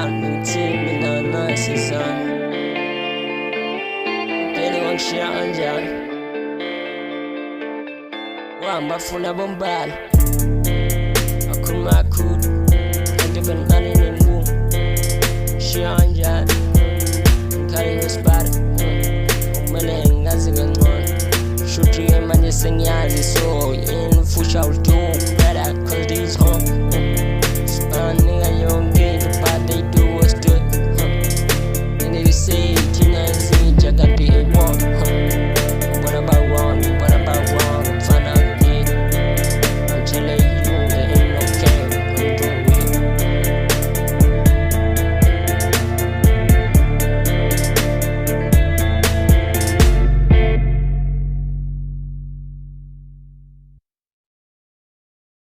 bombali mina nasizana Beni wangishiya kanjani Wahamba funa bombala Akhuluma kakhulu Kanti benibane nengumo Ngishiya kanjani Ngikhali ngesibara Kumele ngazi kangcono Shuthi manje sengiyazi so in future I'll do better cause